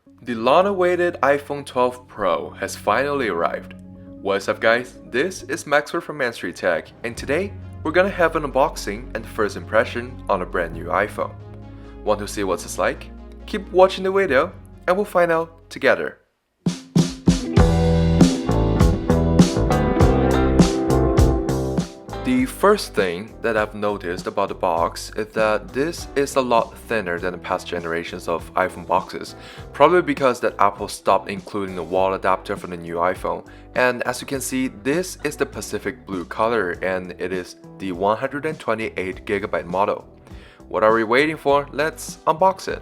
The long-awaited iPhone 12 Pro has finally arrived. What's up guys, this is Maxwell from Main Street Tech, and today we're gonna have an unboxing and first impression on a brand new iPhone. Want to see what it's like? Keep watching the video and we'll find out together. The first thing that I've noticed about the box is that this is a lot thinner than the past generations of iPhone boxes, probably because that Apple stopped including the wall adapter for the new iPhone. And as you can see, this is the Pacific blue color and it is the 128GB model. What are we waiting for? Let's unbox it.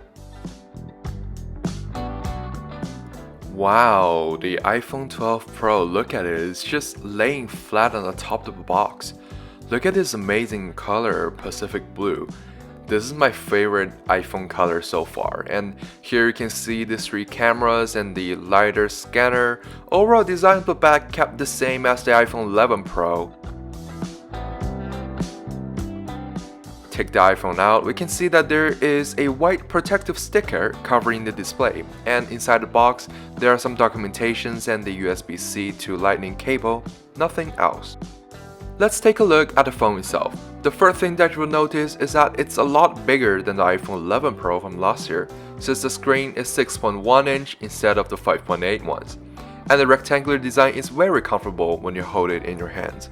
Wow, the iPhone 12 Pro, look at it, it's just laying flat on the top of the box. Look at this amazing color, Pacific blue. This is my favorite iPhone color so far, and here you can see the 3 cameras and the LiDAR scanner. Overall design of the back kept the same as the iPhone 11 Pro. Take the iPhone out, we can see that there is a white protective sticker covering the display, and inside the box there are some documentations and the USB-C to Lightning cable, nothing else. Let's take a look at the phone itself. The first thing that you will notice is that it's a lot bigger than the iPhone 11 Pro from last year, since the screen is 6.1 inch instead of the 5.8 ones, and the rectangular design is very comfortable when you hold it in your hands.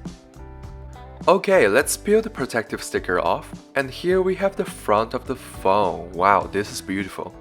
Okay, let's peel the protective sticker off, and here we have the front of the phone. Wow, this is beautiful.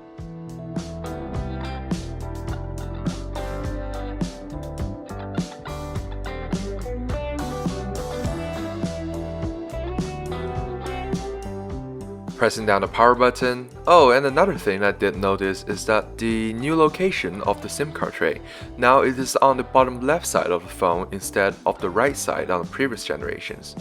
Pressing down the power button. Oh, and another thing I did notice is that the new location of the SIM card tray. Now it is on the bottom left side of the phone instead of the right side on the previous generations.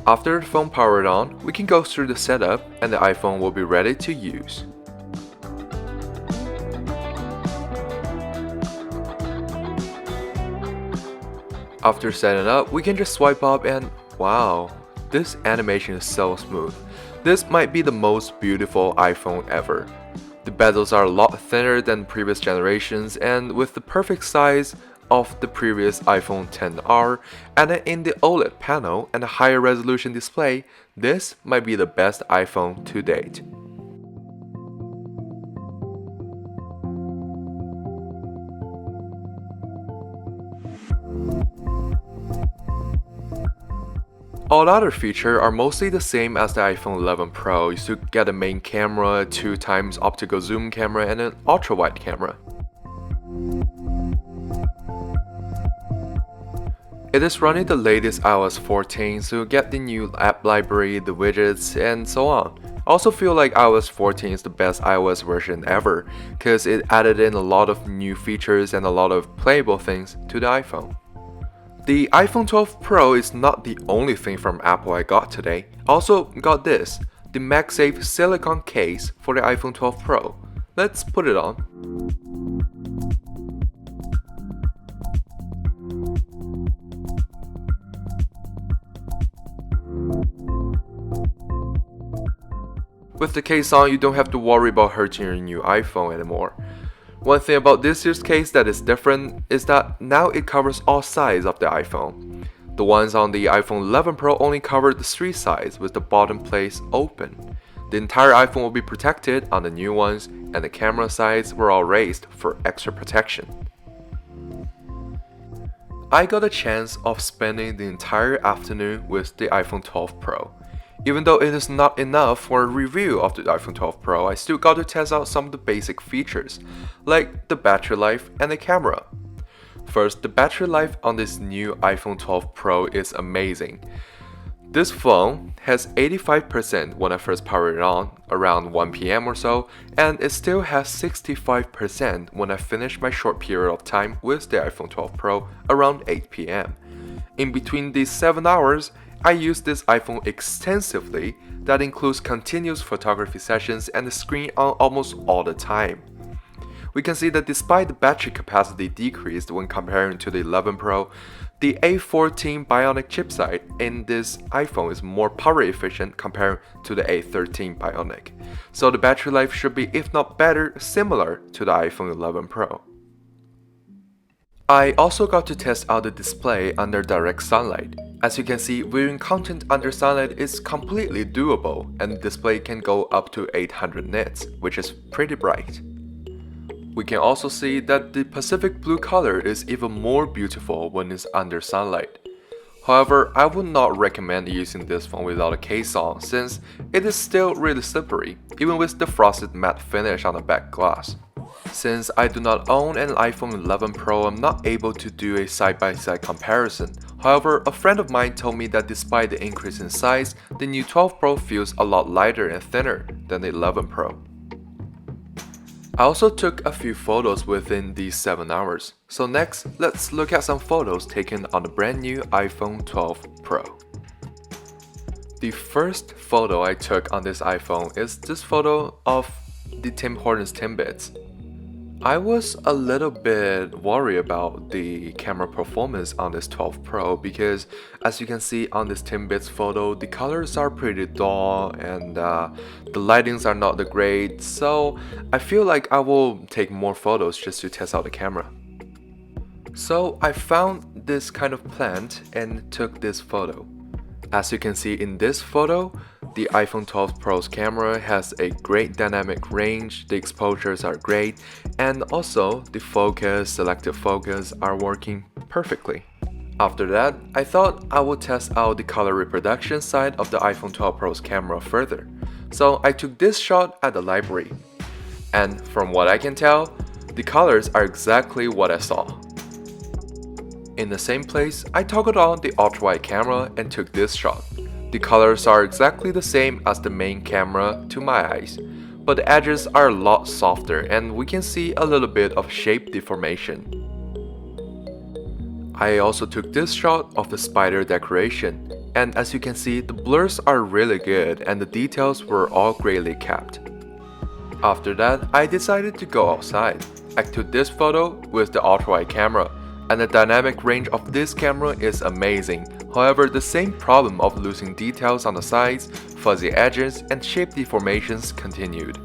After the phone powered on, we can go through the setup and the iPhone will be ready to use. After setting up, we can just swipe up and wow, this animation is so smooth. This might be the most beautiful iPhone ever. The bezels are a lot thinner than previous generations and with the perfect size of the previous iPhone XR, and in the OLED panel and a higher resolution display, this might be the best iPhone to date. All other features are mostly the same as the iPhone 11 Pro. You still get a main camera, 2x optical zoom camera, and an ultra-wide camera. It is running the latest iOS 14, so you get the new app library, the widgets, and so on. I also feel like iOS 14 is the best iOS version ever, because it added in a lot of new features and a lot of playable things to the iPhone. The iPhone 12 Pro is not the only thing from Apple I got today. I also got this, the MagSafe silicone case for the iPhone 12 Pro. Let's put it on. With the case on, you don't have to worry about hurting your new iPhone anymore. One thing about this year's case that is different is that now it covers all sides of the iPhone. The ones on the iPhone 11 Pro only covered the 3 sides with the bottom place open. The entire iPhone will be protected on the new ones, and the camera sides were all raised for extra protection. I got a chance of spending the entire afternoon with the iPhone 12 Pro. Even though it is not enough for a review of the iPhone 12 Pro, I still got to test out some of the basic features, like the battery life and the camera. First, the battery life on this new iPhone 12 Pro is amazing. This phone has 85% when I first powered it on, around 1 PM or so, and it still has 65% when I finish my short period of time with the iPhone 12 Pro around 8 PM. In between these 7 hours, I use this iPhone extensively. That includes continuous photography sessions and the screen on almost all the time. We can see that despite the battery capacity decreased when comparing to the 11 Pro, The A14 Bionic chipset in this iPhone is more power efficient compared to the A13 Bionic, so the battery life should be, if not better, similar to the iPhone 11 Pro. I also got to test out the display under direct sunlight. As you can see, viewing content under sunlight is completely doable, and the display can go up to 800 nits, which is pretty bright. We can also see that the Pacific blue color is even more beautiful when it's under sunlight. However, I would not recommend using this phone without a case on, since it is still really slippery, even with the frosted matte finish on the back glass. Since I do not own an iPhone 11 Pro, I'm not able to do a side-by-side comparison. However, a friend of mine told me that despite the increase in size, the new 12 Pro feels a lot lighter and thinner than the 11 Pro. I also took a few photos within these 7 hours. So next, let's look at some photos taken on the brand new iPhone 12 Pro. The first photo I took on this iPhone is this photo of the Tim Hortons Timbits. I was a little bit worried about the camera performance on this 12 Pro because as you can see on this Timbits photo, the colors are pretty dull and the lightings are not that great, so I feel like I will take more photos just to test out the camera. So I found this kind of plant and took this photo. As you can see in this photo, the iPhone 12 Pro's camera has a great dynamic range, the exposures are great, and also the focus, selective focus are working perfectly. After that, I thought I would test out the color reproduction side of the iPhone 12 Pro's camera further. So I took this shot at the library. And from what I can tell, the colors are exactly what I saw. In the same place, I toggled on the ultra-wide camera and took this shot. The colors are exactly the same as the main camera to my eyes, but the edges are a lot softer and we can see a little bit of shape deformation. I also took this shot of the spider decoration, and as you can see, the blurs are really good and the details were all greatly kept. After that, I decided to go outside. I took this photo with the ultra-wide camera, and the dynamic range of this camera is amazing. However, the same problem of losing details on the sides, fuzzy edges, and shape deformations continued.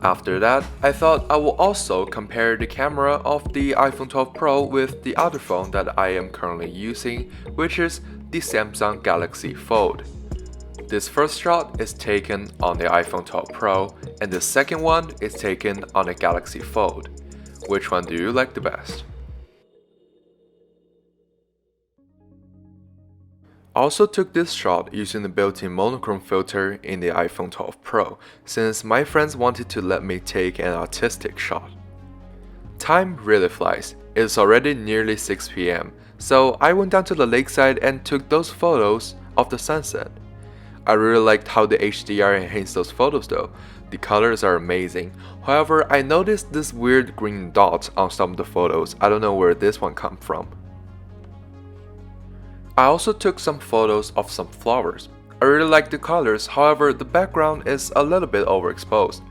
After that, I thought I will also compare the camera of the iPhone 12 Pro with the other phone that I am currently using, which is the Samsung Galaxy Fold. This first shot is taken on the iPhone 12 Pro, and the second one is taken on the Galaxy Fold. Which one do you like the best? I also took this shot using the built-in monochrome filter in the iPhone 12 Pro, since my friends wanted to let me take an artistic shot. Time really flies. It's already nearly 6 PM, so I went down to the lakeside and took those photos of the sunset. I really liked how the HDR enhanced those photos though. The colors are amazing. However, I noticed this weird green dot on some of the photos. I don't know where this one came from. I also took some photos of some flowers. I really like the colors, however the background is a little bit overexposed.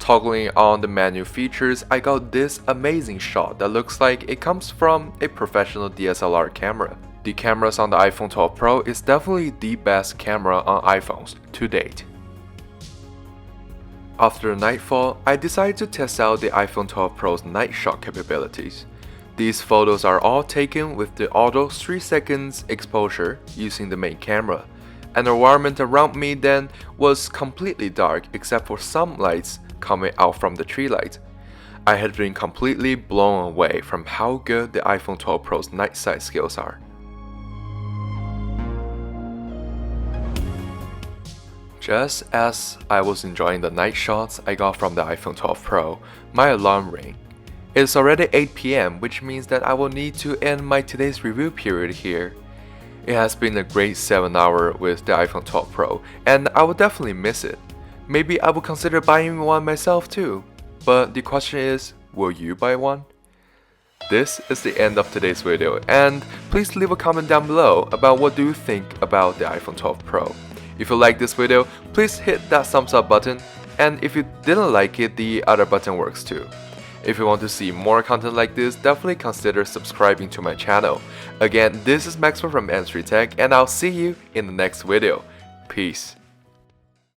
Toggling on the menu features, I got this amazing shot that looks like it comes from a professional DSLR camera. The cameras on the iPhone 12 Pro is definitely the best camera on iPhones to date. After nightfall, I decided to test out the iPhone 12 Pro's night shot capabilities. These photos are all taken with the auto 3 seconds exposure using the main camera, and the environment around me then was completely dark except for some lights coming out from the tree light. I had been completely blown away from how good the iPhone 12 Pro's night sight skills are. Just as I was enjoying the night shots I got from the iPhone 12 Pro, my alarm rang. It's already 8 PM, which means that I will need to end my today's review period here. It has been a great 7 hours with the iPhone 12 Pro, and I will definitely miss it. Maybe I will consider buying one myself too. But the question is, will you buy one? This is the end of today's video, and please leave a comment down below about what do you think about the iPhone 12 Pro. If you like this video, please hit that thumbs up button, and if you didn't like it, the other button works too. If you want to see more content like this, definitely consider subscribing to my channel. Again, this is Maxwell from N3 Tech, and I'll see you in the next video. Peace.